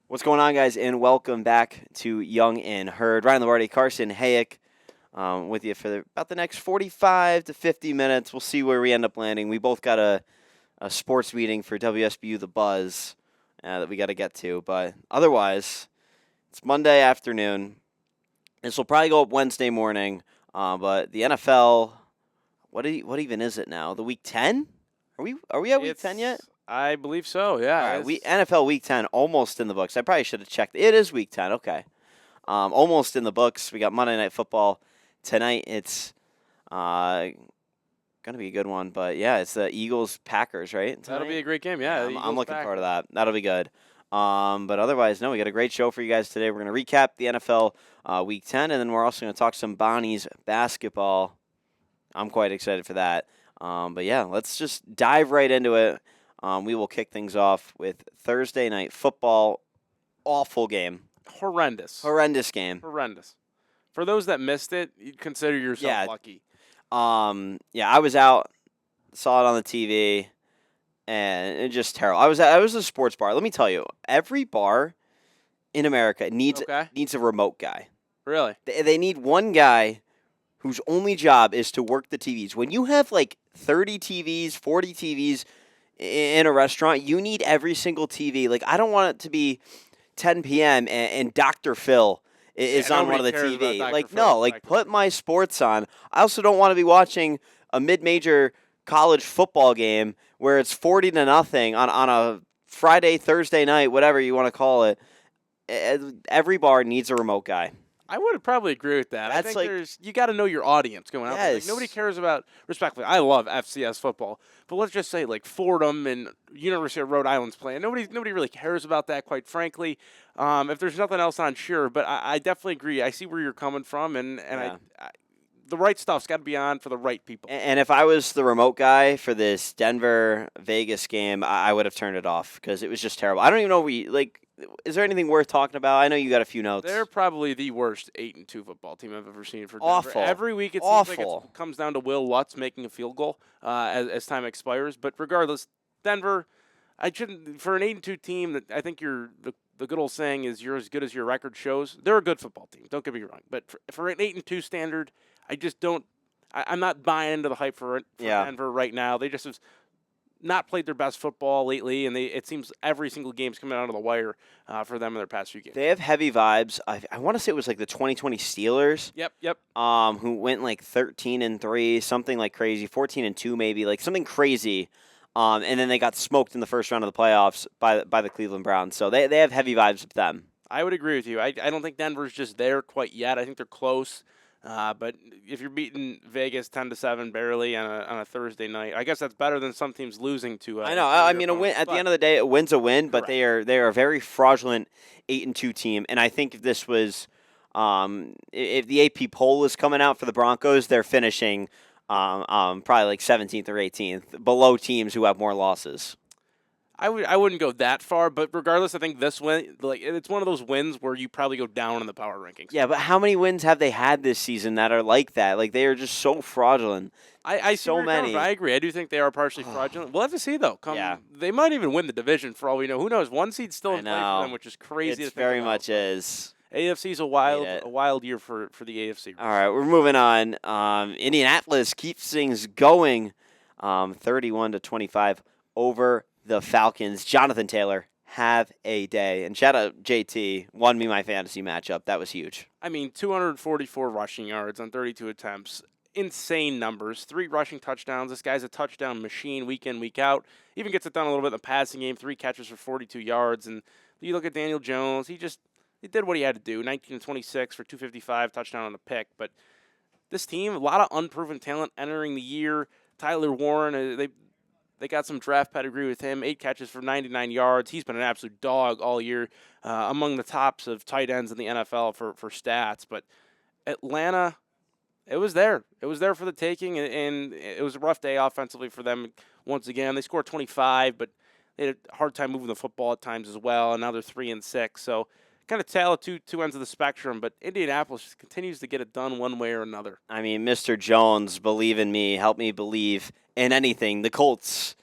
What's going on, guys, and welcome back to Young and Herd. Ryan Lombardi, Carson Hayek, with you for about the next 45 to 50 minutes. We'll see where we end up landing. We both got a sports meeting for WSBU The Buzz that we got to get to, but otherwise, it's Monday afternoon. This will probably go up Wednesday morning, but the NFL, what even is it now? The Week 10? Are we at Week 10 yet? I believe so, yeah. All right, NFL Week 10 almost in the books. I probably should have checked. It is Week 10, okay. Almost in the books. We got Monday Night Football tonight. It's going to be a good one, but yeah, it's the Eagles-Packers, right? Tonight? That'll be a great game, yeah. I'm looking forward to that. That'll be good. But otherwise, no, we got a great show for you guys today. We're going to recap the NFL Week 10, and then we're also going to talk some Bonnie's basketball. I'm quite excited for that. But yeah, let's just dive right into it. We will kick things off with Thursday Night Football. Awful game. Horrendous game. Horrendous. For those that missed it, you'd consider yourself lucky. I was out, saw it on the TV, and it's just terrible. I was at a sports bar. Let me tell you, every bar in America needs a remote guy. Really? They need one guy whose only job is to work the TVs. When you have like 30 TVs, 40 TVs in a restaurant, you need every single TV. Like, I don't want it to be 10 p.m. and Dr. Phil is on one of the TV. Like, no, like, put my sports on. I also don't want to be watching a mid-major college football game where it's 40-0 on a Friday, Thursday night, whatever you want to call it. Every bar needs a remote guy. I would probably agree with that. I think you got to know your audience going out there. Like, nobody cares about, respectfully, I love FCS football, but let's just say like Fordham and University of Rhode Island's playing. Nobody really cares about that, quite frankly. If there's nothing else on, sure, but I definitely agree. I see where you're coming from, and the right stuff's got to be on for the right people. And if I was the remote guy for this Denver-Vegas game, I would have turned it off because it was just terrible. I don't even know is there anything worth talking about? I know you got a few notes. They're probably the worst 8-2 football team I've ever seen for Denver. Awful. Every week it seems like it comes down to Will Lutz making a field goal as time expires. But regardless, Denver, for an 8-2 team, that I think the good old saying is you're as good as your record shows. They're a good football team. Don't get me wrong. But for an 8-2 standard, I just don't. I'm not buying into the hype for Denver right now. They just have not played their best football lately, and it seems every single game's coming out of the wire for them in their past few games. They have heavy vibes. I want to say it was like the 2020 Steelers. Yep. Who went like 13-3, something like crazy, 14-2 maybe, like something crazy. And then they got smoked in the first round of the playoffs by the Cleveland Browns. So they have heavy vibes with them. I would agree with you. I don't think Denver's just there quite yet. I think they're close. But if you're beating Vegas 10-7 barely on a Thursday night, I guess that's better than some teams losing to. I know. I mean, a win at the end of the day, a win's a win. But they are a very fraudulent 8-2 team. And I think if this was, if the AP poll is coming out for the Broncos, they're finishing probably like 17th or 18th, below teams who have more losses. I wouldn't go that far, but regardless, I think this win, it's one of those wins where you probably go down in the power rankings. Yeah, but how many wins have they had this season that are like that? Like, they are just so fraudulent. I so many. I agree. I do think they are partially fraudulent. We'll have to see though. They might even win the division for all we know. Who knows? One seed's still in play for them, which is crazy. It very much is. AFC's a wild year for the AFC. All right, we're moving on. Indianapolis keeps things going, 31-25 over the Falcons. Jonathan Taylor, have a day. And shout out JT, won me my fantasy matchup. That was huge. I mean, 244 rushing yards on 32 attempts. Insane numbers. 3 rushing touchdowns. This guy's a touchdown machine week in, week out. Even gets it done a little bit in the passing game. 3 catches for 42 yards. And you look at Daniel Jones, he did what he had to do. 19-26 for 255, touchdown on the pick. But this team, a lot of unproven talent entering the year. Tyler Warren, they got some draft pedigree with him. 8 catches for 99 yards. He's been an absolute dog all year, among the tops of tight ends in the NFL for stats. But Atlanta, it was there. It was there for the taking, and it was a rough day offensively for them once again. They scored 25, but they had a hard time moving the football at times as well, and now they're 3-6. So kind of tale of two ends of the spectrum, but Indianapolis continues to get it done one way or another. I mean, Mr. Jones, believe in me, help me believe in anything. The Colts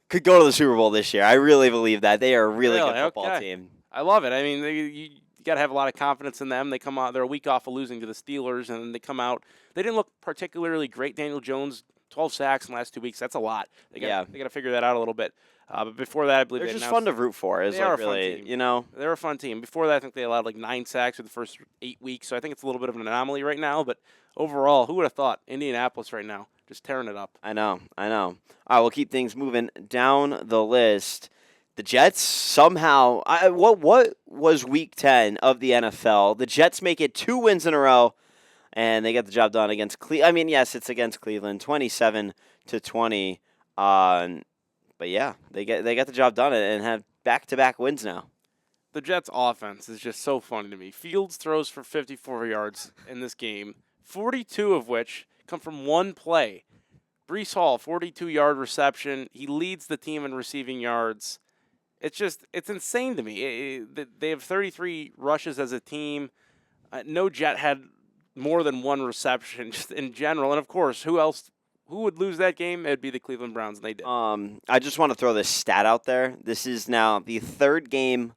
could go to the Super Bowl this year. I really believe that. They are a really good football team. I love it. I mean, you got to have a lot of confidence in them. They come out, they're a week off of losing to the Steelers, and they come out. They didn't look particularly great. Daniel Jones, 12 sacks in the last 2 weeks. That's a lot. They got to figure that out a little bit. But before that, I believe They're they just announced fun to root for. Is they are like a fun really, team. you know. They're a fun team. Before that, I think they allowed like 9 sacks for the first 8 weeks. So I think it's a little bit of an anomaly right now. But overall, who would have thought Indianapolis right now just tearing it up? I know. All right, we'll keep things moving down the list. The Jets somehow. What was Week 10 of the NFL? The Jets make it 2 wins in a row, and they get the job done against Cleveland. I mean, yes, it's against Cleveland, 27-20. But yeah, they get the job done and have back-to-back wins now. The Jets' offense is just so funny to me. Fields throws for 54 yards in this game, 42 of which come from one play. Breece Hall, 42-yard reception. He leads the team in receiving yards. It's insane to me. They have 33 rushes as a team. No Jet had more than one reception just in general. And, of course, who would lose that game? It'd be the Cleveland Browns, and they did. I just want to throw this stat out there. This is now the 3rd game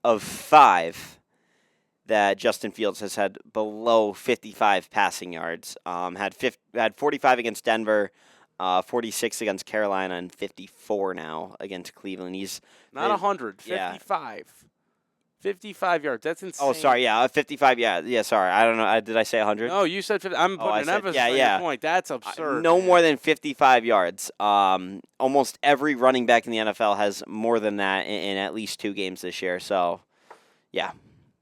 of 5 that Justin Fields has had below 55 passing yards. Had 45 against Denver, 46 against Carolina, and 54 now against Cleveland. He's not 100, 55. 55 yards. That's insane. Oh, sorry. Yeah, 55. Yeah. Sorry. I don't know. Did I say 100? No, you said 50. I'm putting an emphasis on your point. That's absurd. No more than 55 yards. Almost every running back in the NFL has more than that in at least 2 games this year. So, yeah.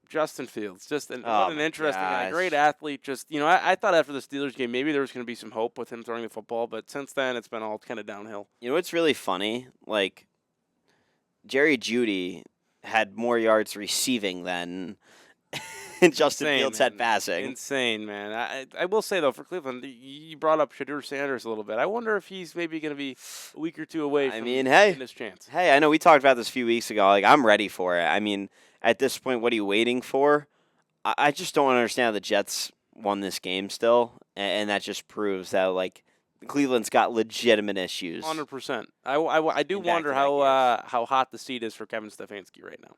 Justin Fields, what an interesting guy. Great athlete. Just, I thought after the Steelers game maybe there was going to be some hope with him throwing the football, but since then it's been all kind of downhill. You know what's really funny? Like, Jerry Jeudy had more yards receiving than Justin Fields had passing. Insane, man. I will say, though, for Cleveland, you brought up Shadur Sanders a little bit. I wonder if he's maybe going to be a week or 2 away from getting his chance. Hey, I know we talked about this a few weeks ago. Like, I'm ready for it. I mean, at this point, what are you waiting for? I just don't understand how the Jets won this game still, and that just proves that, like, Cleveland's got legitimate issues. 100%. I do wonder how hot the seat is for Kevin Stefanski right now.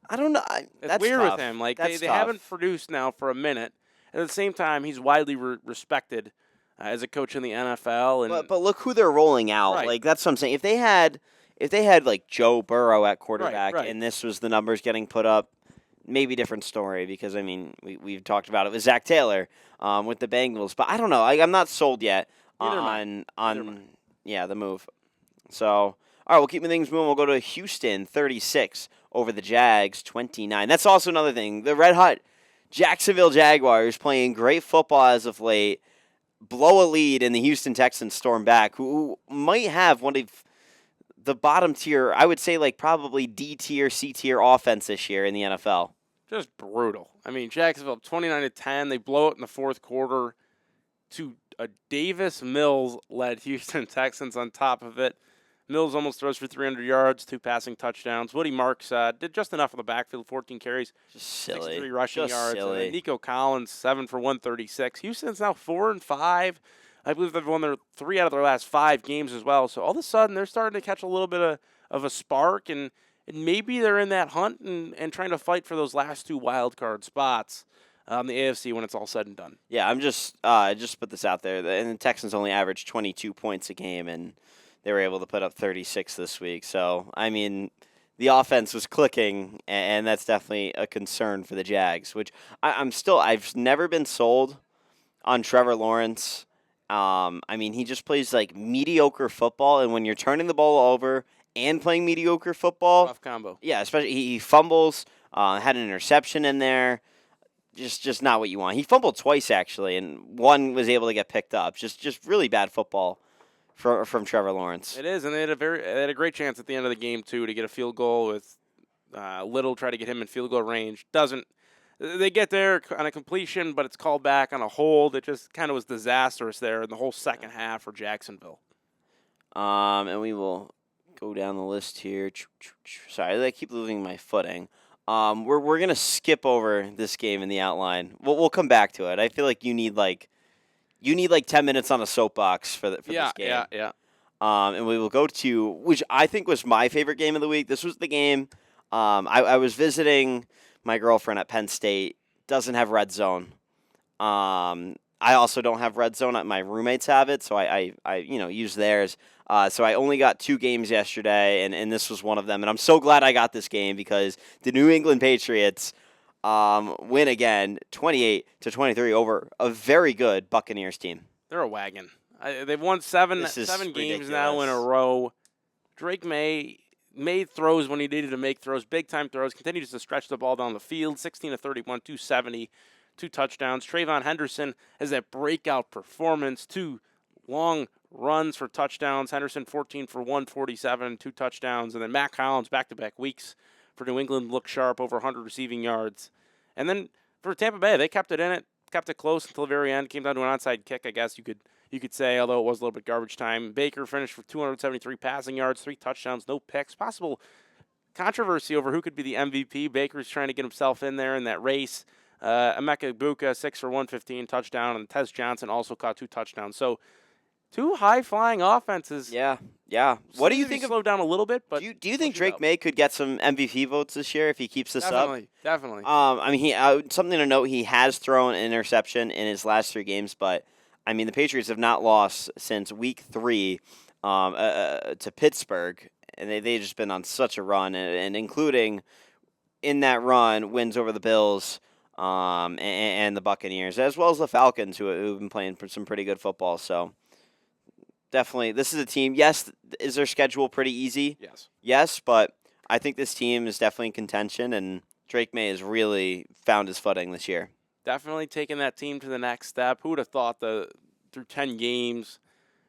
I don't know. It's weird with him. Like they haven't produced now for a minute. At the same time, he's widely respected as a coach in the NFL. And but look who they're rolling out. Right. Like that's what I'm saying. If they had like Joe Burrow at quarterback right. and this was the numbers getting put up, maybe different story. Because I mean, we've talked about it with Zach Taylor with the Bengals, but I don't know. I'm not sold yet on the move. So, all right, we'll keep things moving. We'll go to Houston, 36 over the Jags, 29. That's also another thing. The red hot Jacksonville Jaguars playing great football as of late, blow a lead, and the Houston Texans storm back, who might have one of the bottom tier, I would say like probably D tier, C tier offense this year in the NFL. Just brutal. I mean, Jacksonville 29-10. They blow it in the 4th quarter to a Davis Mills-led Houston Texans on top of it. Mills almost throws for 300 yards, 2 passing touchdowns. Woody Marks did just enough in the backfield, 14 carries, just silly. 63 rushing yards. Silly. And then Nico Collins, 7 for 136. Houston's now 4-5. I believe they've won 3 out of their last 5 games as well. So all of a sudden, they're starting to catch a little bit of a spark, and maybe they're in that hunt and trying to fight for those last 2 wild card spots on the AFC when it's all said and done. Yeah, I'm just put this out there. And the Texans only averaged 22 points a game, and they were able to put up 36 this week. So, I mean, the offense was clicking, and that's definitely a concern for the Jags, which I've never been sold on Trevor Lawrence. I mean, he just plays like mediocre football, and when you're turning the ball over and playing mediocre football, tough combo. Yeah, especially he fumbles, had an interception in there. Just not what you want. He fumbled twice actually, and one was able to get picked up. Just really bad football from Trevor Lawrence. It is, and they had a great chance at the end of the game too to get a field goal with Little, try to get him in field goal range. Doesn't. They get there on a completion, but it's called back on a hold. It just kind of was disastrous there in the whole second half for Jacksonville. And we will go down the list here. Sorry, I keep losing my footing. We're gonna skip over this game in the outline. We'll come back to it. I feel like you need like 10 minutes on a soapbox for this game. Yeah. And we will go to which I think was my favorite game of the week. This was the game I was visiting my girlfriend at Penn State. Doesn't have red zone. I also don't have red zone. My roommates have it, so I use theirs. So I only got 2 games yesterday, and this was one of them. And I'm so glad I got this game because the New England Patriots win again, 28-23 over a very good Buccaneers team. They're a wagon. They've won seven games now in a row. Drake May made throws when he needed to make throws, big time throws. Continues to stretch the ball down the field. 16-31, 270, 2 touchdowns. Trayvon Henderson has that breakout performance. 2 long runs for touchdowns. Henderson 14 for 147, 2 touchdowns, and then Matt Collins back-to-back weeks for New England looked sharp, over 100 receiving yards. And then for Tampa Bay, they kept it close until the very end. Came down to an onside kick, I guess you could say, although it was a little bit garbage time. Baker finished with 273 passing yards, 3 touchdowns, no picks. Possible controversy over who could be the MVP. Baker's trying to get himself in there in that race. Emeka Egbuka, 6 for 115, touchdown, and Tez Johnson also caught 2 touchdowns. So 2 high-flying offenses. Yeah. What do you think? Slowed down a little bit, but do you think Drake May could get some MVP votes this year if he keeps this up? Definitely. I mean, he something to note. He has thrown an interception in his last 3 games, but I mean, the Patriots have not lost since week 3 to Pittsburgh, and they've just been on such a run, and including in that run wins over the Bills and the Buccaneers, as well as the Falcons, who've been playing some pretty good football. So definitely, this is a team. Yes, is their schedule pretty easy? Yes, but I think this team is definitely in contention, and Drake May has really found his footing this year. Definitely taking that team to the next step. Who would have thought through 10 games,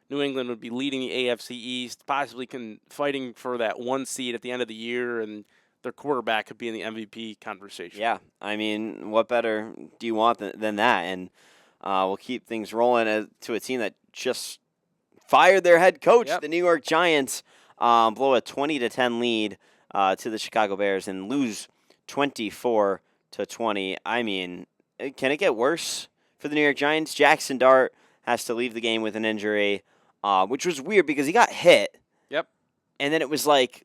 New England would be leading the AFC East, possibly fighting for that 1 seed at the end of the year, and their quarterback could be in the MVP conversation. Yeah, I mean, what better do you want than that? And we'll keep things rolling to a team that just fired their head coach, the New York Giants, blow a 20-10 lead to the Chicago Bears and lose 24-20. I mean, can it get worse for the New York Giants? Jackson Dart has to leave the game with an injury, which was weird because he got hit. Yep. And then it was like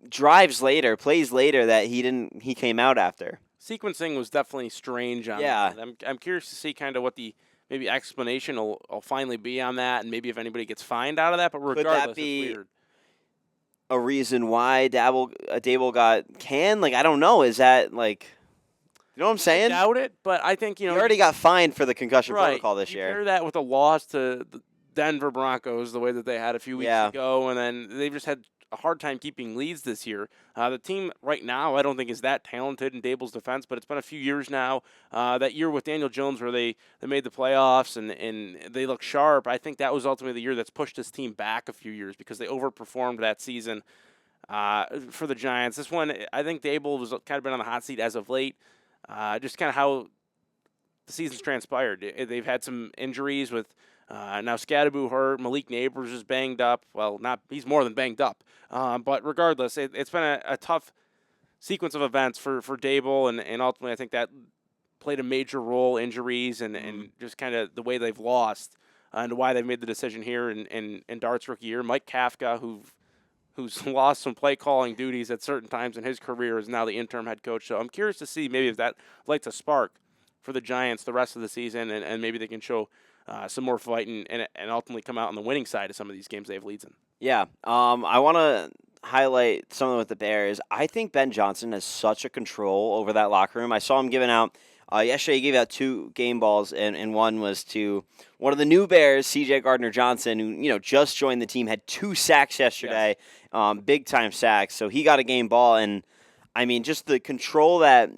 plays later that he came out after. Sequencing was definitely strange on that. I'm curious to see kind of what the maybe explanation will finally be on that, and maybe if anybody gets fined out of that. But regardless, could that be it's weird. A reason why Dable got canned? Like, I don't know. Is that like, you know what I'm saying? I doubt it, but I think he already got fined for the concussion protocol this year. You pair that with a loss to the Denver Broncos, the way that they had a few weeks ago, and then they've just had a hard time keeping leads this year. The team right now, I don't think is that talented in Dable's defense, but it's been a few years now. That year with Daniel Jones where they made the playoffs and they look sharp, I think that was ultimately the year that's pushed this team back a few years because they overperformed that season for the Giants. This one, I think Dable was kind of been on the hot seat as of late. Just kind of how the season's transpired. They've had some injuries with now Scadaboo hurt. Malik Neighbors is banged up. Well, he's more than banged up. But regardless, it's been a tough sequence of events for Dable, and ultimately I think that played a major role, injuries and just kind of the way they've lost and why they've made the decision here in Dart's rookie year. Mike Kafka, who's lost some play calling duties at certain times in his career, is now the interim head coach. So I'm curious to see maybe if that lights a spark for the Giants the rest of the season, and maybe they can show some more fight and ultimately come out on the winning side of some of these games they have leads in. Yeah, I want to highlight something with the Bears. I think Ben Johnson has such a control over that locker room. I saw him giving out yesterday. He gave out 2 game balls, and one was to one of the new Bears, C.J. Gardner-Johnson, who just joined the team, had 2 sacks yesterday, big time sacks. So he got a game ball, and I mean, just the control that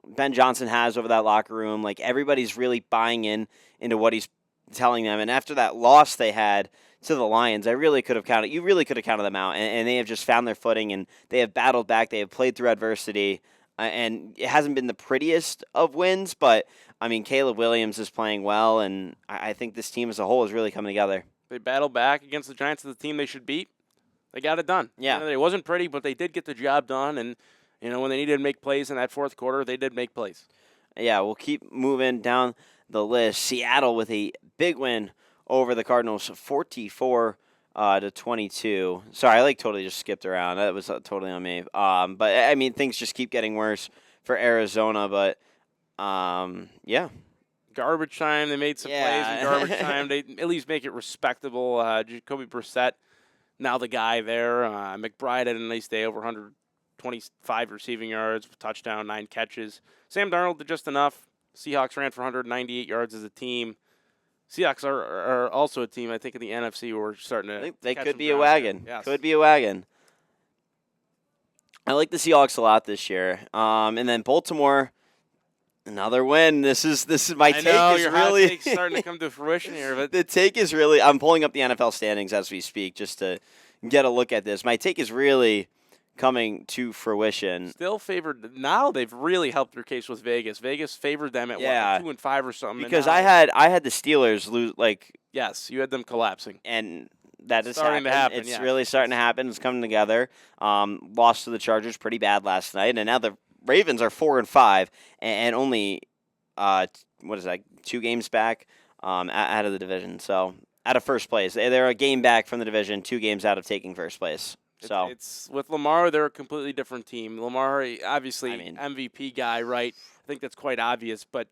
Ben Johnson has over that locker room. Like, everybody's really buying into what he's telling them. And after that loss they had to the Lions, you really could have counted them out. And they have just found their footing, and they have battled back. They have played through adversity. And it hasn't been the prettiest of wins, but, I mean, Caleb Williams is playing well, and I think this team as a whole is really coming together. They battled back against the Giants, the team they should beat. They got it done. Yeah. It wasn't pretty, but they did get the job done. And, when they needed to make plays in that fourth quarter, they did make plays. Yeah, we'll keep moving down the list. Seattle with a big win over the Cardinals, 44 to 22. Sorry, I totally just skipped around. That was totally on me. But I mean, things just keep getting worse for Arizona. But yeah, Garbage time, they made some plays in garbage yeah. time. They at least make it respectable. Jacoby Brissett, now the guy there. McBride had a nice day, over 125 receiving yards, touchdown, 9 catches. Sam Darnold did just enough. Seahawks ran for 198 yards as a team. Seahawks are also a team, I think, in the NFC where we're starting to They catch could some be a ground here. wagon. Yes. Could be a wagon. I like the Seahawks a lot this year. And then Baltimore, another win. This is my I take. know, Is your really hot take's starting to come to fruition here. But the take is really. I'm pulling up the NFL standings as we speak just to get a look at this. My take is really coming to fruition. still favored. Now they've really helped their case with Vegas. Vegas favored them at Yeah. 2-5 or something. and Because now- I had the Steelers lose Yes, you had them collapsing. and that is Starting to happen, It's yeah. really starting to happen. It's coming together. Lost to the Chargers pretty bad last night, and now the Ravens are 4-5 and only what is that? 2 games back out of the division. So out of first place, they're a game back from the division, 2 games out of taking first place. So It's with Lamar, they're a completely different team. Lamar, obviously, I mean- MVP guy, right? I think that's quite obvious, but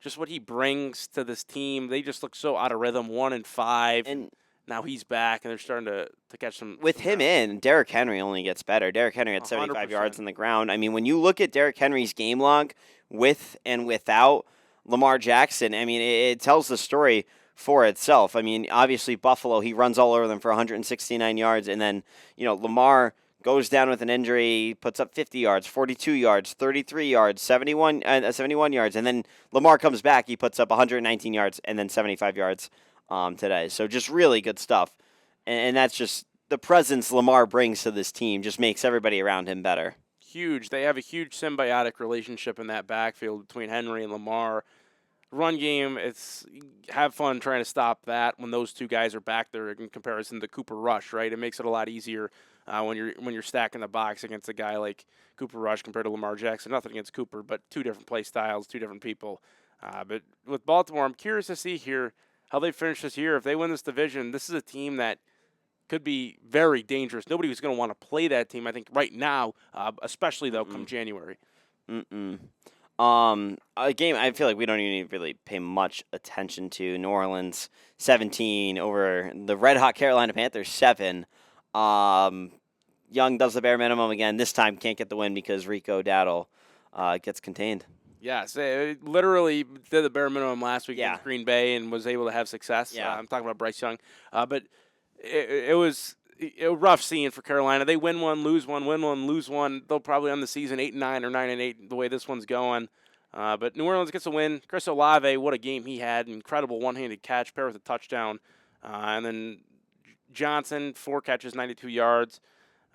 just what he brings to this team, they just look so out of rhythm. 1-5. and Now he's back, and they're starting to catch some. with some him ground. in, Derrick Henry only gets better. Derrick Henry had 75 yards 100%. on the ground. I mean, when you look at Derrick Henry's game log with and without Lamar Jackson, I mean, it tells the story for itself. I mean, obviously Buffalo, he runs all over them for 169 yards, and then Lamar goes down with an injury, puts up 50 yards, 42 yards, 33 yards, 71 yards, and then Lamar comes back, he puts up 119 yards and then 75 yards today. So just really good stuff, and that's just the presence Lamar brings to this team just makes everybody around him better. Huge. They have a huge symbiotic relationship in that backfield between Henry and Lamar. Run game, it's have fun trying to stop that when those two guys are back there in comparison to Cooper Rush, right? It makes it a lot easier when you're stacking the box against a guy like Cooper Rush compared to Lamar Jackson. Nothing against Cooper, but 2 different play styles, 2 different people. But with Baltimore, I'm curious to see here how they finish this year. If they win this division, this is a team that could be very dangerous. Nobody was going to want to play that team, I think, right now, especially, though, come January. A game I feel like we don't even really pay much attention to. New Orleans 17 over the Red Hot Carolina Panthers 7. Young does the bare minimum again. This time can't get the win because Rico Dowdle gets contained. Yes, it literally did the bare minimum last week Yeah. against Green Bay and was able to have success. Yeah. I'm talking about Bryce Young. But it was a rough scene for Carolina. They win one, lose one, win one, lose one. They'll probably end the season 8-9 or 9-8 the way this one's going. But New Orleans gets a win. Chris Olave, what a game he had. Incredible one-handed catch, paired with a touchdown. And then Johnson, 4 catches, 92 yards.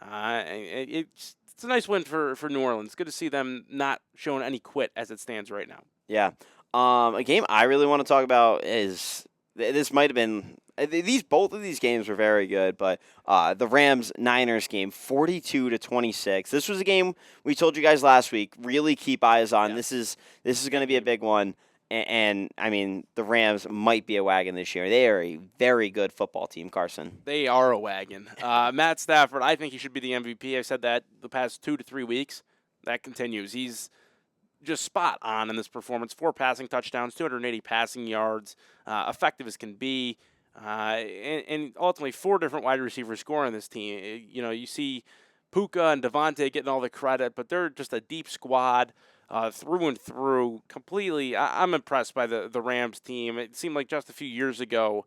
It's a nice win for New Orleans. Good to see them not showing any quit as it stands right now. Yeah. A game I really want to talk about is this might have been both of these games were very good, but the Rams Niners game 42-26. This was a game we told you guys last week. Really keep eyes on. Yeah. This is going to be a big one. And I mean, the Rams might be a wagon this year. They are a very good football team, Carson. They are a wagon. Matt Stafford, I think he should be the MVP. I've said that the past 2 to 3 weeks. That continues. He's just spot on in this performance. 4 passing touchdowns, 280 passing yards, effective as can be. And ultimately 4 different wide receivers scoring this team. You see Puka and Devontae getting all the credit, but they're just a deep squad. Through and through, completely. I'm impressed by the Rams team. It seemed like just a few years ago,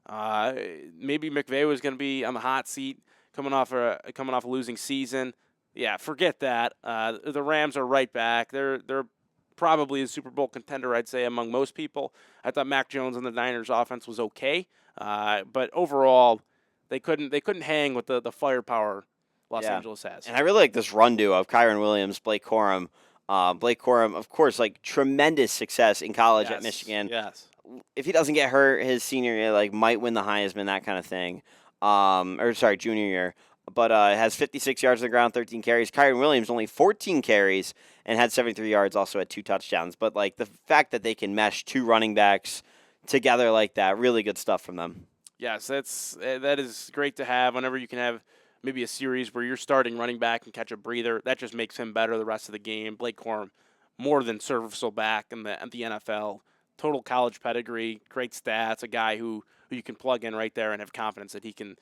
maybe McVay was going to be on the hot seat coming off a losing season. Yeah, forget that. The Rams are right back. They're probably a Super Bowl contender, I'd say, among most people. I thought Mac Jones and the Niners offense was okay, but overall, they couldn't hang with the firepower Los Angeles has. And I really like this run duo of Kyron Williams, Blake Corum. Blake Corum, of course, tremendous success in college at Michigan. Yes. If he doesn't get hurt his senior year, might win the Heisman, that kind of thing. Junior year. But has 56 yards on the ground, 13 carries. Kyron Williams only 14 carries and had 73 yards, also had 2 touchdowns. But the fact that they can mesh 2 running backs together like that, really good stuff from them. Yes, that is great to have. Whenever you can have maybe a series where you're starting running back and catch a breather, that just makes him better the rest of the game. Blake Corum, more than serviceable back in the NFL. Total college pedigree, great stats. A guy who you can plug in right there and have confidence that he can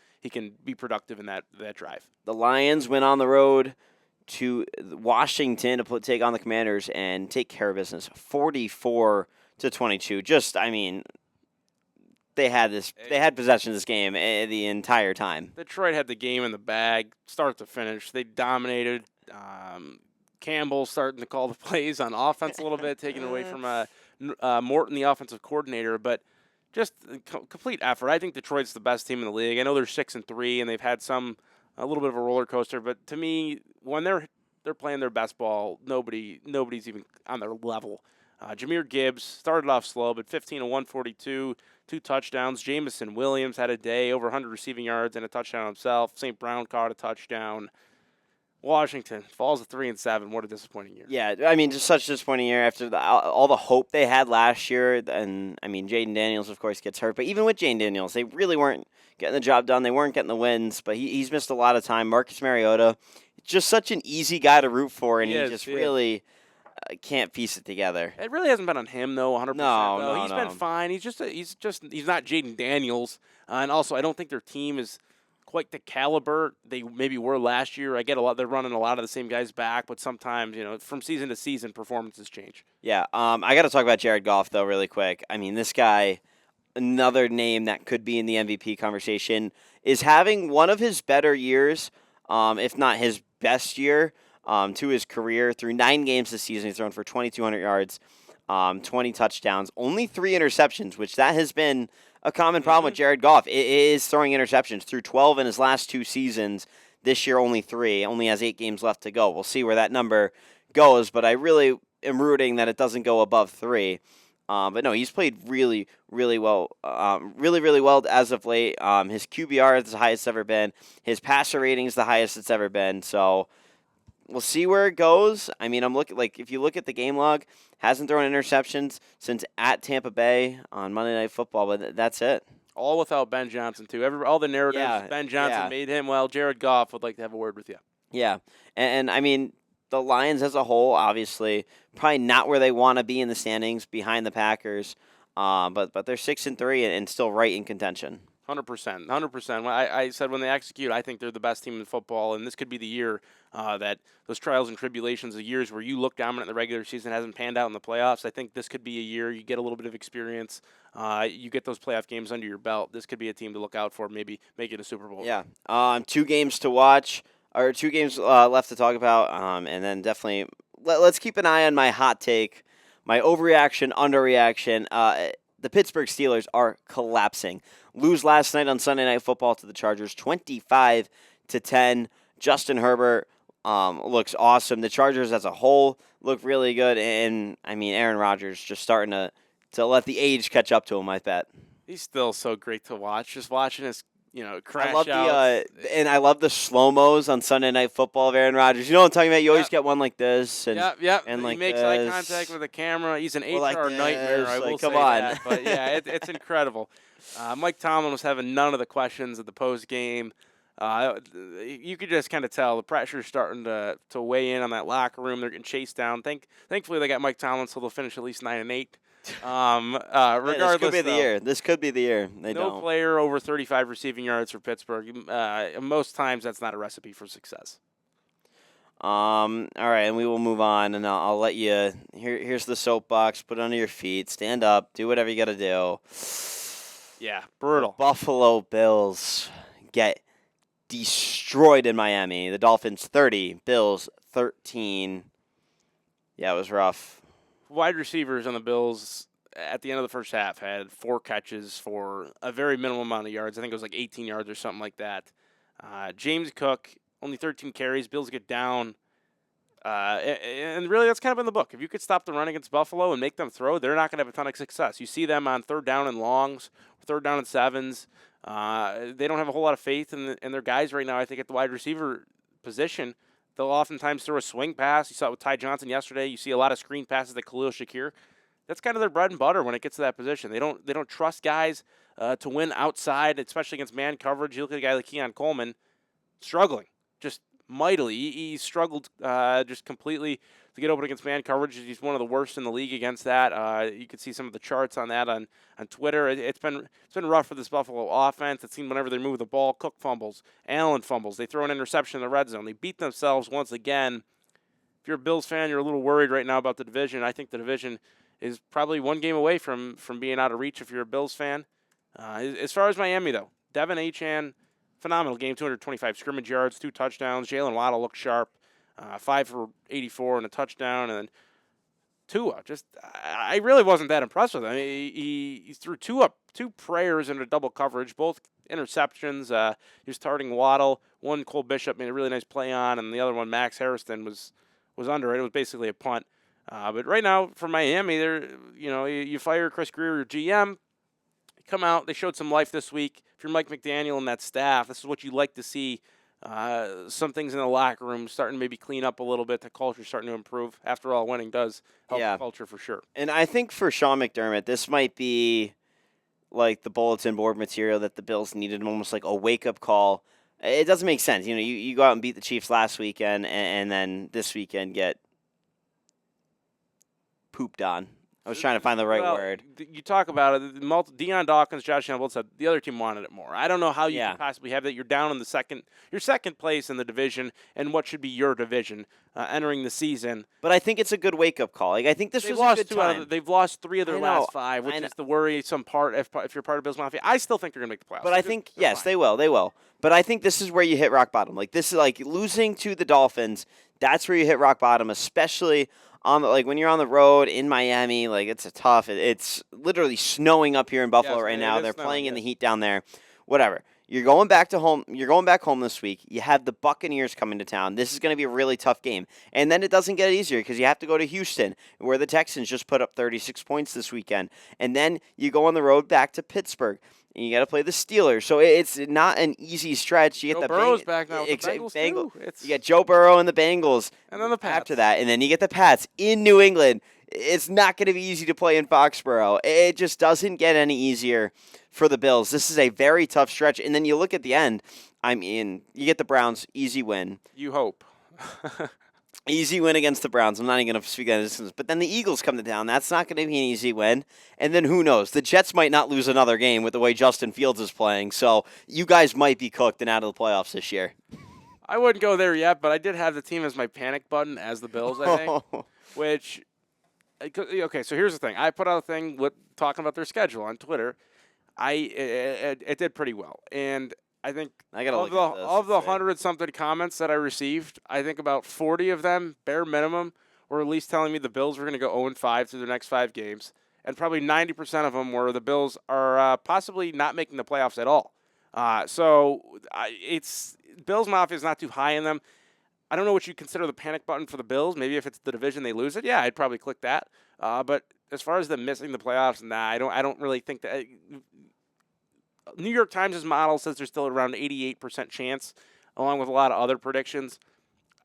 be productive in that drive. The Lions went on the road to Washington to take on the Commanders and take care of business, 44-22. Just, I mean, they had possession of this game the entire time. Detroit had the game in the bag, start to finish. They dominated. Campbell starting to call the plays on offense a little bit, taking away from Morton, the offensive coordinator, but just complete effort. I think Detroit's the best team in the league. I know they're 6-3, and they've had a little bit of a roller coaster, but to me, when they're playing their best ball, nobody's even on their level. Jahmyr Gibbs started off slow, but 15 of 142, 2 touchdowns. Jamison Williams had a day, over 100 receiving yards and a touchdown himself. St. Brown caught a touchdown. Washington falls to 3-7. What a disappointing year. Yeah, I mean, just such a disappointing year after all the hope they had last year. And, I mean, Jaden Daniels, of course, gets hurt. But even with Jaden Daniels, they really weren't getting the job done. They weren't getting the wins. But he's missed a lot of time. Marcus Mariota, just such an easy guy to root for. And he just really can't piece it together. It really hasn't been on him, though, 100%. No, he's been fine. He's not Jaden Daniels. And also, I don't think their team is quite the caliber they maybe were last year. I get a lot. They're running a lot of the same guys back, but sometimes, from season to season, performances change. Yeah, I got to talk about Jared Goff, though, really quick. I mean, this guy, another name that could be in the MVP conversation, is having one of his better years, if not his best year, to his career. Through 9 games this season, he's thrown for 2,200 yards, 20 touchdowns, only 3 interceptions, which that has been a common problem with Jared Goff. It is throwing interceptions. Through 12 in his last 2 seasons. This year, only 3. Only has 8 games left to go. We'll see where that number goes, but I really am rooting that it doesn't go above 3. But no, he's played really, really well. Really well as of late. His QBR is the highest it's ever been. His passer rating is the highest it's ever been. So we'll see where it goes. I mean, I'm looking if you look at the game log, hasn't thrown interceptions since at Tampa Bay on Monday Night Football, but that's it. All without Ben Johnson, too. All the narratives, Ben Johnson made him. Well, Jared Goff would like to have a word with you. Yeah, and I mean, the Lions as a whole, obviously, probably not where they want to be in the standings, behind the Packers, but they're 6-3 and still right in contention. 100%. I said when they execute, I think they're the best team in football, and this could be the year that those trials and tribulations, the years where you look dominant in the regular season, hasn't panned out in the playoffs. I think this could be a year you get a little bit of experience. You get those playoff games under your belt. This could be a team to look out for, maybe make it a Super Bowl. Yeah, 2 games to watch, or 2 games left to talk about, and then definitely let's keep an eye on my hot take, my overreaction, underreaction. The Pittsburgh Steelers are collapsing. Lose last night on Sunday Night Football to the Chargers, 25-10. Justin Herbert looks awesome. The Chargers as a whole look really good, and I mean Aaron Rodgers just starting to let the age catch up to him. I bet he's still so great to watch. Just watching his crash I love out. And I love the slow-mos on Sunday Night Football of Aaron Rodgers. You know what I'm talking about? You always get one like this. And, And he like makes this. eye contact with the camera. He's an HR like nightmare, I will say that. But, yeah, it's incredible. Mike Tomlin was having none of the questions at the post game. You could just kind of tell the pressure's starting to weigh in on that locker room. They're getting chased down. Thankfully, they got Mike Tomlin, so they'll finish at least 9-8. Regardless, this could be the year. No player over 35 receiving yards for Pittsburgh. Most times, that's not a recipe for success. All right, and we will move on, and I'll let you. Here's the soapbox. Put it under your feet. Stand up. Do whatever you got to do. Yeah, brutal. The Buffalo Bills get destroyed in Miami. The Dolphins 30, Bills 13. Yeah, it was rough. Wide receivers on the Bills at the end of the first half had 4 catches for a very minimal amount of yards. I think it was like 18 yards or something like that. James Cook, only 13 carries. Bills get down. And really, that's kind of in the book. If you could stop the run against Buffalo and make them throw, they're not going to have a ton of success. You see them on 3rd down and longs, 3rd down and 7s. They don't have a whole lot of faith in their guys right now, I think, at the wide receiver position. They'll oftentimes throw a swing pass. You saw it with Ty Johnson yesterday. You see a lot of screen passes to Khalil Shakir. that's kind of their bread and butter when it gets to that position. They don't trust guys to win outside, especially against man coverage. You look at a guy like Keon Coleman, struggling just mightily. He struggled just completely to get open against man coverage. He's one of the worst in the league against that. You can see some of the charts on that on Twitter. It's been rough for this Buffalo offense. It seemed whenever they move the ball, Cook fumbles, Allen fumbles. They throw an interception in the red zone. They beat themselves once again. If you're a Bills fan, you're a little worried right now about the division. I think the division is probably one game away from being out of reach if you're a Bills fan. As far as Miami, though, Devin Achane, phenomenal game, 225 scrimmage yards, 2 touchdowns. Jalen Waddle looked sharp, 5 for 84 and a touchdown. And then Tua, I really wasn't that impressed with him. He threw two prayers into double coverage, both interceptions. He was targeting Waddle. One Cole Bishop made a really nice play on, and the other one, Max Harrison, was under it. It was basically a punt. But right now, for Miami, you fire Chris Greer, your GM. Come out. They showed some life this week. If you're Mike McDaniel and that staff, this is what you like to see. Some things in the locker room starting to maybe clean up a little bit. The culture starting to improve. After all, winning does help the culture for sure. And I think for Sean McDermott, this might be like the bulletin board material that the Bills needed, almost like a wake-up call. It doesn't make sense. You go out and beat the Chiefs last weekend and then this weekend get pooped on. I was trying to find the right word. You talk about it. Deion Dawkins, Josh Allen both said the other team wanted it more. I don't know how you can possibly have that. You're down in your second place in the division, and what should be your division entering the season. But I think it's a good wake-up call. I think this was a good time. They've lost 3 of their last 5, which is the worrisome part if you're part of Bills Mafia. I still think they're going to make the playoffs. But I think, yes, they will. They will. But I think this is where you hit rock bottom. This is like losing to the Dolphins. That's where you hit rock bottom, especially when you're on the road in Miami. It's it's literally snowing up here in Buffalo right now. They're playing in the heat down there. Whatever. You're going back home this week. You have the Buccaneers coming to town. This is going to be a really tough game. And then it doesn't get easier because you have to go to Houston, where the Texans just put up 36 points this weekend. And then you go on the road back to Pittsburgh. And you got to play the Steelers. So it's not an easy stretch. You get Joe Burrow's back now with the Bengals, too. You get Joe Burrow and the Bengals. And then the Pats. After that. And then you get the Pats in New England. It's not going to be easy to play in Foxborough. It just doesn't get any easier for the Bills. This is a very tough stretch. And then you look at the end. You get the Browns, easy win. You hope. Easy win against the Browns. I'm not even going to speak that distance. But then the Eagles come to town. That's not going to be an easy win. And then who knows? The Jets might not lose another game with the way Justin Fields is playing. So you guys might be cooked and out of the playoffs this year. I wouldn't go there yet, but I did have the team as my panic button as the Bills, I think. Which, okay, so here's the thing. I put out a thing talking about their schedule on Twitter. It did pretty well. And I think of the 100-something comments that I received, I think about 40 of them, bare minimum, were at least telling me the Bills were going to go 0-5 through their next 5 games. And probably 90% of them were the Bills are possibly not making the playoffs at all. Bills Mafia is not too high in them. I don't know what you consider the panic button for the Bills. Maybe if it's the division, they lose it. Yeah, I'd probably click that. But as far as them missing the playoffs, I don't really think that. New York Times' model says there's still around 88% chance, along with a lot of other predictions.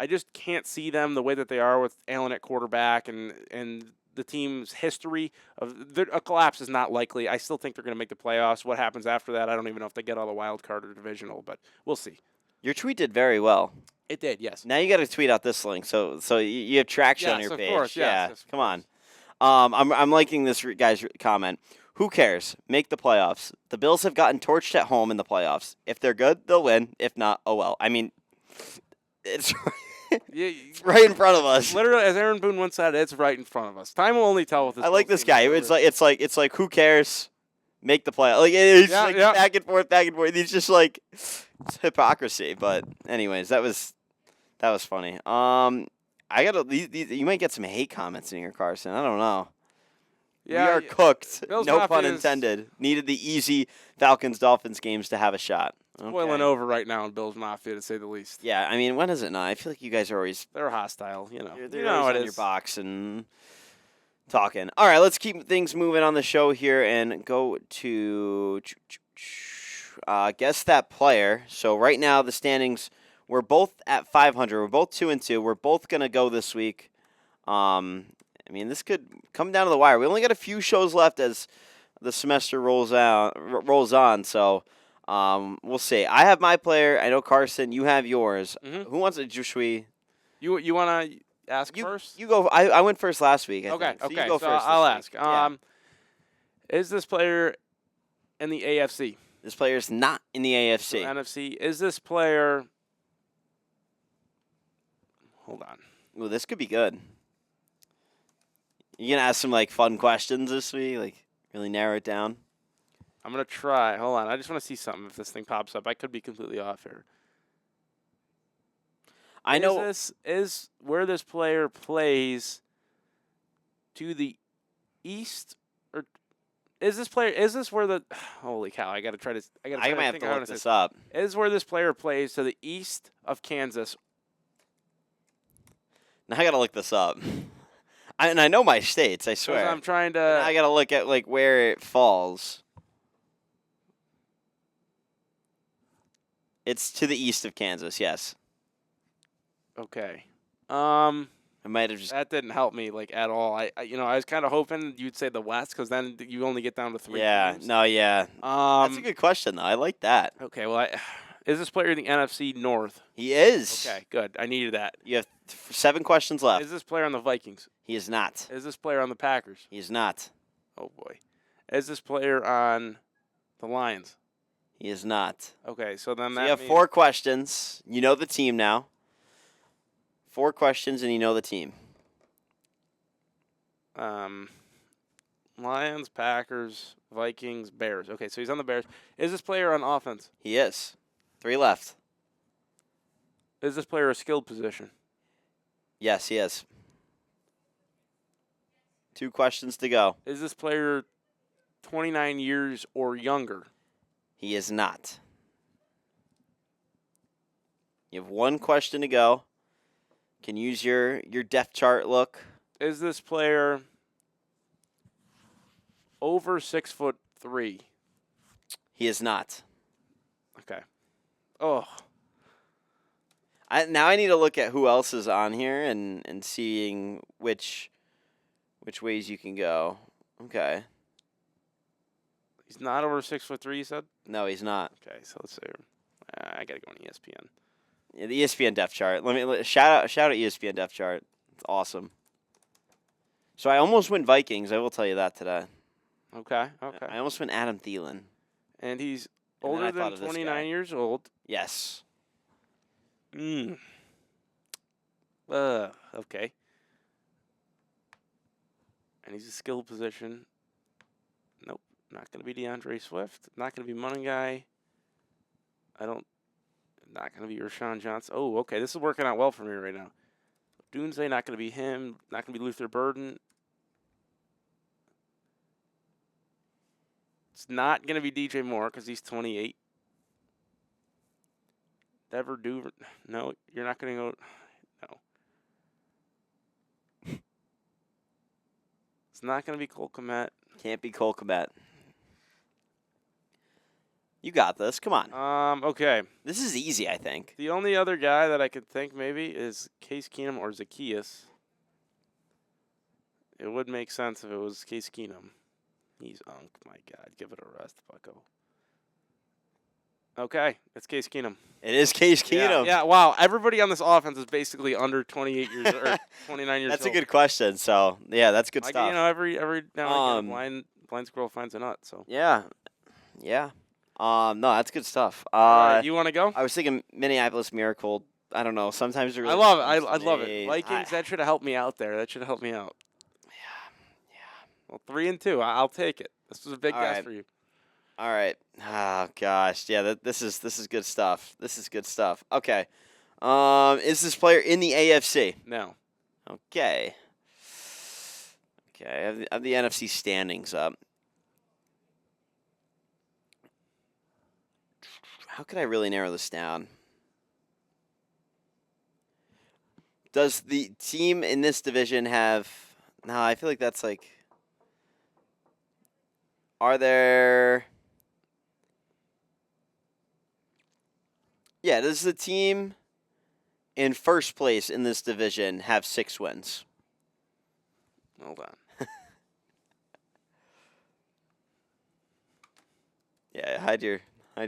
I just can't see them the way that they are with Allen at quarterback and the team's history of a collapse is not likely. I still think they're going to make the playoffs. What happens after that, I don't even know if they get all the wild card or divisional, but we'll see. Your tweet did very well. It did, yes. Now you got to tweet out this link, so you have traction on your page. Course, yes, come on. I'm liking this guy's comment. Who cares? Make the playoffs. The Bills have gotten torched at home in the playoffs. If they're good, they'll win. If not, oh well. I mean, it's it's right in front of us. Literally, as Aaron Boone once said, it's right in front of us. Time will only tell with this. I like this guy. It's like who cares? Make the playoffs. It's back and forth, back and forth. He's just like it's hypocrisy. But anyways, that was funny. I gotta. You might get some hate comments in here, Carson. I don't know. Yeah, we are cooked. Bills no pun intended. Needed the easy Falcons-Dolphins games to have a shot. Okay. Boiling over right now in Bills Mafia, to say the least. Yeah, I mean, when is it not? I feel like you guys are always... They're hostile, you know. They're always on your box and talking. All right, let's keep things moving on the show here and go to... guess that player. So right now, the standings, we're both at 500. We're both 2-2. We're both going to go this week. I mean, this could come down to the wire. We only got a few shows left as the semester rolls on. So we'll see. I have my player. I know Carson. You have yours. Mhm. Who wants it? Jushui. You want to ask You first? you go. I went first last week. I Okay. think. So Okay. you go So first. I'll this ask. week. Yeah. Is this player in the AFC? This player is not in the AFC. So NFC. Is this player? Hold on. Ooh, this could be good. You gonna ask some like fun questions this week? Like really narrow it down. I'm gonna try. Hold on. I just want to see something. If this thing pops up, I could be completely off here. I know. Is where this player plays to the east, or is this where the holy cow? I gotta try to. I I might have think to how look to this say up. Is where this player plays to the east of Kansas. Now I gotta look this up. And I know my states. I 'Cause swear. I'm trying to. I gotta look at like where it falls. It's to the east of Kansas. Yes, Okay. I might have just. That didn't help me like at all. I was kind of hoping you'd say the West because then you only get down to 3 Yeah. teams. No. Yeah. That's a good question though. I like that. Okay. Well, is this player in the NFC North? He is. Okay. Good. I needed that. You have 7 questions left. Is this player on the Vikings? He is not. Is this player on the Packers? He is not. Oh boy. Is this player on the Lions? He is not. Okay. So then So that you have means, 4 questions. You know the team now. 4 questions and you know the team. Lions, Packers, Vikings, Bears. Okay, so he's on the Bears. Is this player on offense? He is. 3 left. Is this player a skilled position? Yes, he is. 2 questions to go. Is this player 29 years or younger? He is not. You have 1 question to go. Can use your depth chart look. Is this player over 6'3"? He is not. Okay. Oh, Now I need to look at who else is on here and seeing which ways you can go. Okay. he's not over 6'3", you said? No, he's not. Okay, so let's see. I got to go on ESPN. Yeah, the ESPN depth chart. Shout out ESPN depth chart. It's awesome. So I almost went Vikings. I will tell you that today. Okay, okay. I almost went Adam Thielen. And he's And then I older thought than of this 29 guy. years old. Yes. Okay. And he's a skilled position. Nope. Not going to be DeAndre Swift. Not going to be Money Guy. Not going to be Rashawn Johnson. Oh, okay. This is working out well for me right now. Doomsday, not going to be him. Not going to be Luther Burden. It's not going to be DJ Moore because he's 28. Dever Duvern. No, you're not going to go. No. It's not going to be Cole Kmet. Can't be Cole Kmet. You got this. Come on. Okay. This is easy, I think. The only other guy that I could think maybe is Case Keenum or Zacchaeus. It would make sense if it was Case Keenum. He's unk. My God. Give it a rest, bucko. Okay. It's Case Keenum. It is Case Keenum. Yeah, wow. Everybody on this offense is basically under 28 years or 29 years That's old. a good question. So, yeah, that's good Like, stuff. every now and again, blind squirrel finds a nut. So. Yeah. Yeah. No, that's good stuff. All right, you want to go? I was thinking Minneapolis Miracle. I don't know. Sometimes it really I love it. comes to I love me. it. Vikings, that should have helped me out there. That should have helped me out. Well, 3-2. I'll take it. This was a big All guess right. for you. All right. Oh gosh. Yeah, this is good stuff. This is good stuff. Okay. Is this player in the AFC? No. Okay. Okay. I have the NFC standings up. How could I really narrow this down? Does the team in this division have? No, I feel like that's like. Are there? Yeah, does the team in first place in this division have 6 wins? Hold on. Yeah, hide your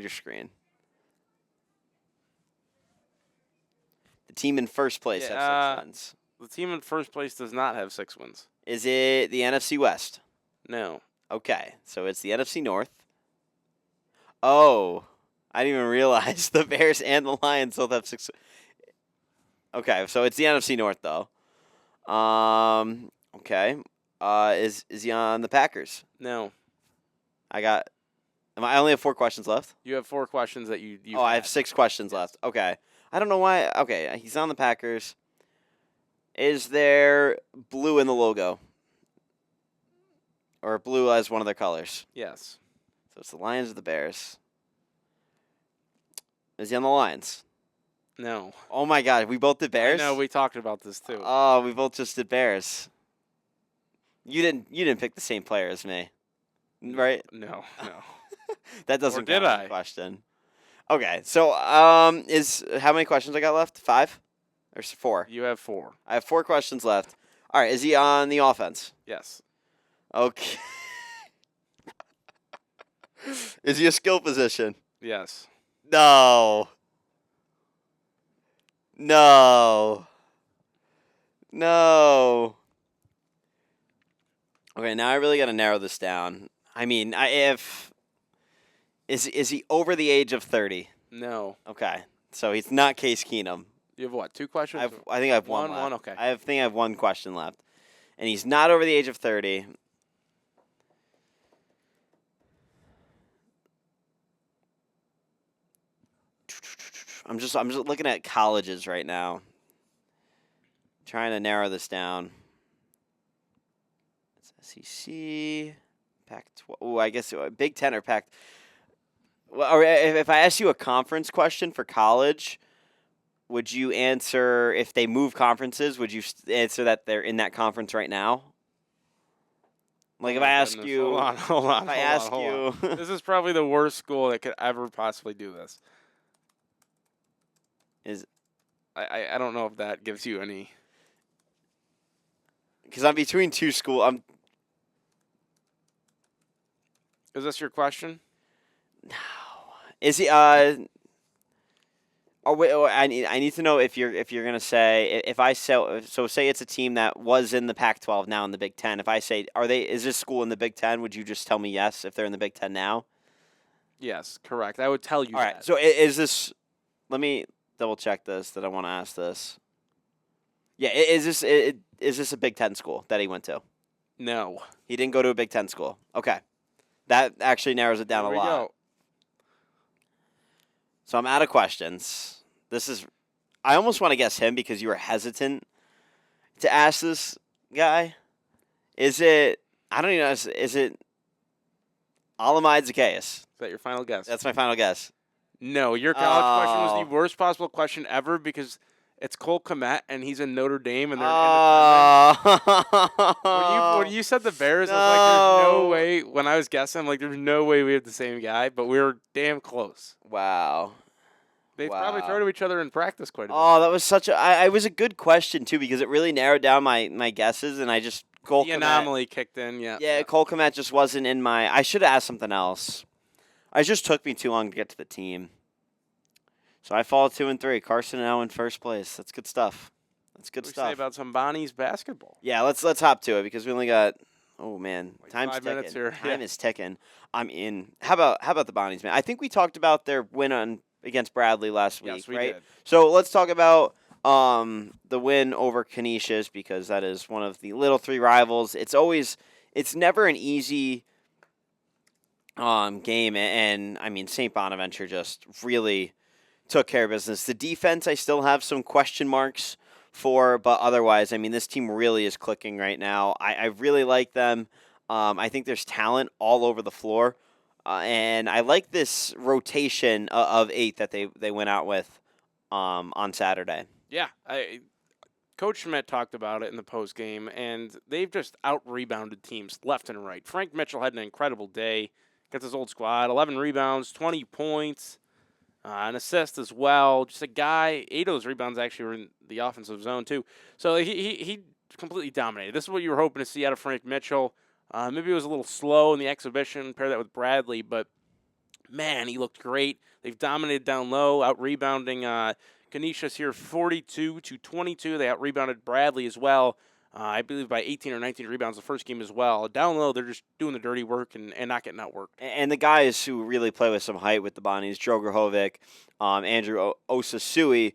screen. The team in first place has 6 wins. The team in first place does not have 6 wins. Is it the NFC West? No. Okay, so it's the NFC North. Oh, I didn't even realize the Bears and the Lions both have 6. Okay, so it's the NFC North though. Okay. Is he on the Packers? No. I only have 4 questions left. You have 4 questions that you. I have 6 questions left. Okay. I don't know why. Okay, he's on the Packers. Is there blue in the logo? Or blue as one of their colors? Yes. So it's the Lions or the Bears. Is he on the Lions? No. Oh my God, we both did Bears? No, we talked about this too. Oh, we both just did Bears. You didn't pick the same player as me, right? No. That doesn't Or did count as a I? question. Okay, so is how many questions I got left? 5 or 4? You have 4. I have 4 questions left. All right, is he on the offense? Yes. Okay. Is he a skill position? Yes. No. No. No. Okay, now I really got to narrow this down. I mean, is he over the age of 30? No. Okay, so he's not Case Keenum. You have what? 2 questions? I think I have one left. One. Okay. I think I have 1 question left, and he's not over the age of 30. I'm just looking at colleges right now. Trying to narrow this down. It's SEC, Pac-12. Oh, I guess Big Ten or Pac. Well, or if I ask you a conference question for college, would you answer if they move conferences? Would you answer that they're in that conference right now? Like if I ask Goodness. you, Hold on. if I ask you, This is probably the worst school that could ever possibly do this. I don't know if that gives you any. because I'm between 2 schools. Is this your question? Is he? Oh wait. I need to know if you're gonna say if I say so. Say it's a team that was in the Pac-12 now in the Big Ten. If I say is this school in the Big Ten? Would you just tell me yes if they're in the Big Ten now? Yes, correct. I would tell you All right. that. So is this? Let me double check this. That I want to ask this. Yeah. Is this a Big Ten school that he went to? No. He didn't go to a Big Ten school. Okay. That actually narrows it down There a we lot. go. So I'm out of questions. I almost want to guess him because you were hesitant to ask this guy. Is it, I don't even know, is it Alamide Zacchaeus? Is that your final guess? That's my final guess. No, your college question was Oh. the worst possible question ever because it's Cole Kmet and he's in Notre Dame and they're Oh. when you said the Bears, I was like, there's No. no way. When I was guessing, I'm like, there's no way we have the same guy, but we were damn close. Wow. They've probably Wow. thrown to each other in practice quite a bit. Oh, that was such a, I was a good question too because it really narrowed down my guesses and I just, Cole The Kmet- anomaly kicked in, yeah. Yeah, Cole Kmet just wasn't in my. I should have asked something else. It just took me too long to get to the team. So I fall 2-3. Carson now in first place. That's good stuff. That's good What do we say stuff. about some Bonnie's basketball? Yeah, let's hop to it because we only got. Oh man, Like time's 5 ticking. minutes here. Time is ticking. I'm in. How about the Bonnies, man? I think we talked about their win against Bradley last week, Yes, we right? did. So let's talk about the win over Canisius because that is one of the Little Three rivals. It's never an easy game, and I mean St. Bonaventure just really took care of business. The defense, I still have some question marks for, but otherwise, I mean this team really is clicking right now. I really like them. I think there's talent all over the floor. And I like this rotation of 8 that they went out with on Saturday. Yeah, Coach Schmidt talked about it in the post game, and they've just out-rebounded teams left and right. Frank Mitchell had an incredible day against his old squad, 11 rebounds, 20 points, an assist as well. Just a guy, 8 of those rebounds actually were in the offensive zone too. So he completely dominated. This is what you were hoping to see out of Frank Mitchell. Maybe it was a little slow in the exhibition, pair that with Bradley, but man, he looked great. They've dominated down low, out rebounding Canisius here 42-22. They out rebounded Bradley as well. I believe by 18 or 19 rebounds the first game as well. Down low, they're just doing the dirty work and not getting outworked. And the guys who really play with some height with the Bonnies, Joe Grahovic, Andrew Osasui,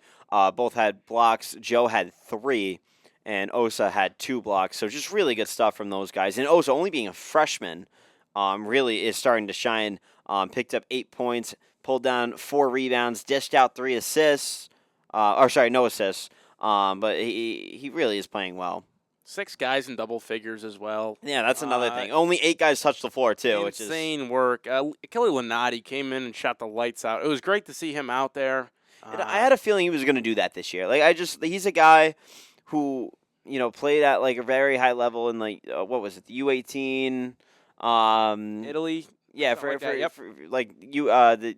both had blocks. Joe had 3, and Osa had 2 blocks. So just really good stuff from those guys. And Osa, only being a freshman, really is starting to shine. Picked up 8 points, pulled down 4 rebounds, dished out 3 assists. No assists. But he really is playing well. 6 guys in double figures as well. Yeah, that's another thing. Only 8 guys touched the floor, too. Which is insane work. Kelly Lenati came in and shot the lights out. It was great to see him out there. I had a feeling he was going to do that this year. He's a guy who, played at like a very high level in the U18, Italy. Yeah, the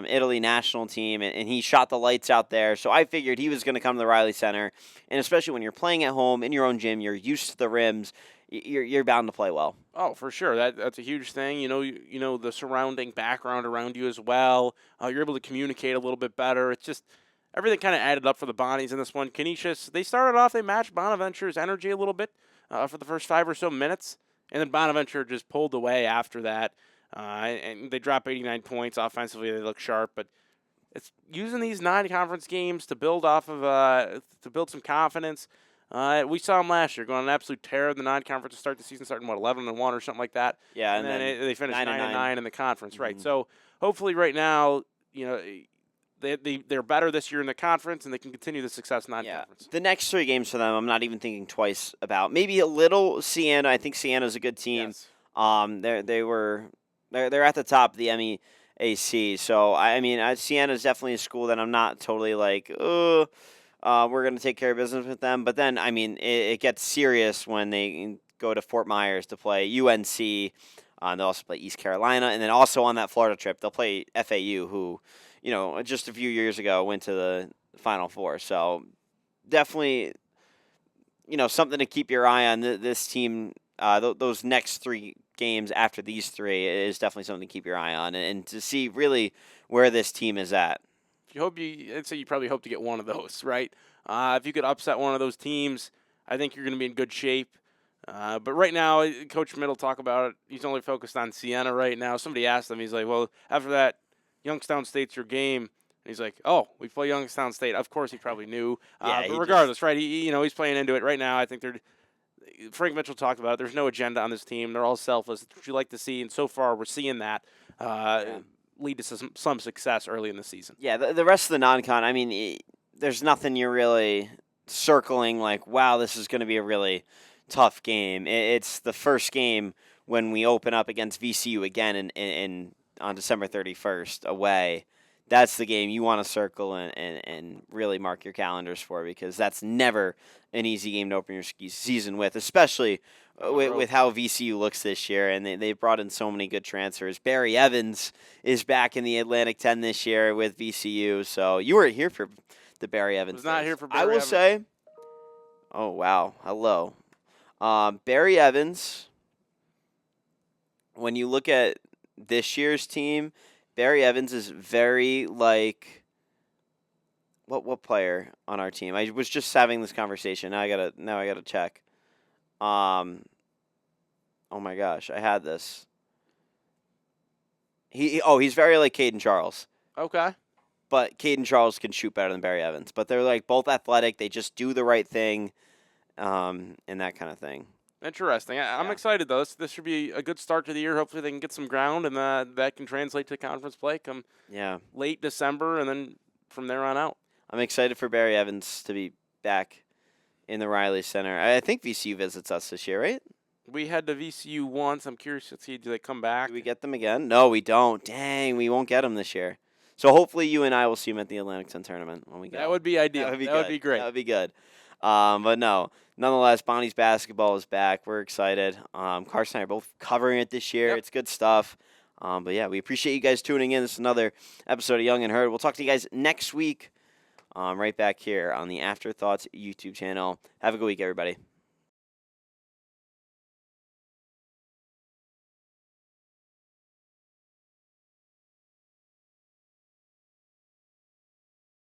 Italy national team, and he shot the lights out there. So I figured he was going to come to the Riley Center, and especially when you're playing at home in your own gym, you're used to the rims. You're bound to play well. Oh, for sure. That's a huge thing. You know the surrounding background around you as well. You're able to communicate a little bit better. It's just everything kind of added up for the Bonnies in this one. Canisius, they started off, they matched Bonaventure's energy a little bit for the first 5 or so minutes, and then Bonaventure just pulled away after that. And they drop 89 points offensively. They look sharp, but it's using these non-conference games to build off of to build some confidence. We saw them last year going on an absolute tear in the non-conference to start the season, starting 11-1 or something like that. Yeah, and then they finished 9-9 in the conference, Mm-hmm. right? So hopefully, right now, they're better this year in the conference, and they can continue the success in non-conference. The next 3 games for them, I'm not even thinking twice about. Maybe a little Siena. I think Siena's a good team. Yes. They're at the top of the MEAC. So Siena's definitely a school that I'm not totally like, we're going to take care of business with them. But then, it gets serious when they go to Fort Myers to play UNC. They'll also play East Carolina. And then also on that Florida trip, they'll play FAU, who, just a few years ago went to the Final Four. So definitely, something to keep your eye on. This team, those next 3 games after these 3 is definitely something to keep your eye on and to see really where this team is at. I'd say you probably hope to get one of those, right? If you could upset one of those teams, I think you're going to be in good shape. But right now, Coach Middle talk about it. He's only focused on Siena right now. Somebody asked him, he's like, well, after that, Youngstown State's your game. And he's like, oh, we play Youngstown State. Of course, he probably knew. But regardless, right, he's playing into it right now. I think Frank Mitchell talked about it. There's no agenda on this team. They're all selfless. It's what you like to see, and so far we're seeing that lead to some success early in the season. Yeah, the rest of the non-con, there's nothing you're really circling like, wow, this is going to be a really tough game. It's the first game when we open up against VCU again on December 31st away. That's the game you want to circle and really mark your calendars for, because that's never an easy game to open your season with, especially with how VCU looks this year. And they've brought in so many good transfers. Barry Evans is back in the Atlantic 10 this year with VCU. So you weren't here for the Barry Evans. I was not here for Barry Evans. Say, oh, wow. Hello. Barry Evans, when you look at this year's team, Barry Evans is very like what player on our team? I was just having this conversation. Now I gotta check. Oh my gosh, I had this. He's very like Caden Charles. Okay. But Caden Charles can shoot better than Barry Evans. But they're like both athletic. They just do the right thing, and that kind of thing. Interesting. I'm excited, though. This should be a good start to the year. Hopefully they can get some ground, and that can translate to conference play come late December, and then from there on out. I'm excited for Barry Evans to be back in the Riley Center. I think VCU visits us this year, right? We had the VCU once. I'm curious to see, do they come back? Do we get them again? No, we don't. Dang, we won't get them this year. So hopefully you and I will see them at the Atlantic 10 tournament when we go. That would be ideal. That would be great. That would be good. But no, nonetheless, Bonnie's basketball is back. We're excited. Carson and I are both covering it this year. Yep. It's good stuff. But yeah, we appreciate you guys tuning in. This is another episode of Young and Heard. We'll talk to you guys next week. right back here on the Afterthoughts YouTube channel. Have a good week, everybody.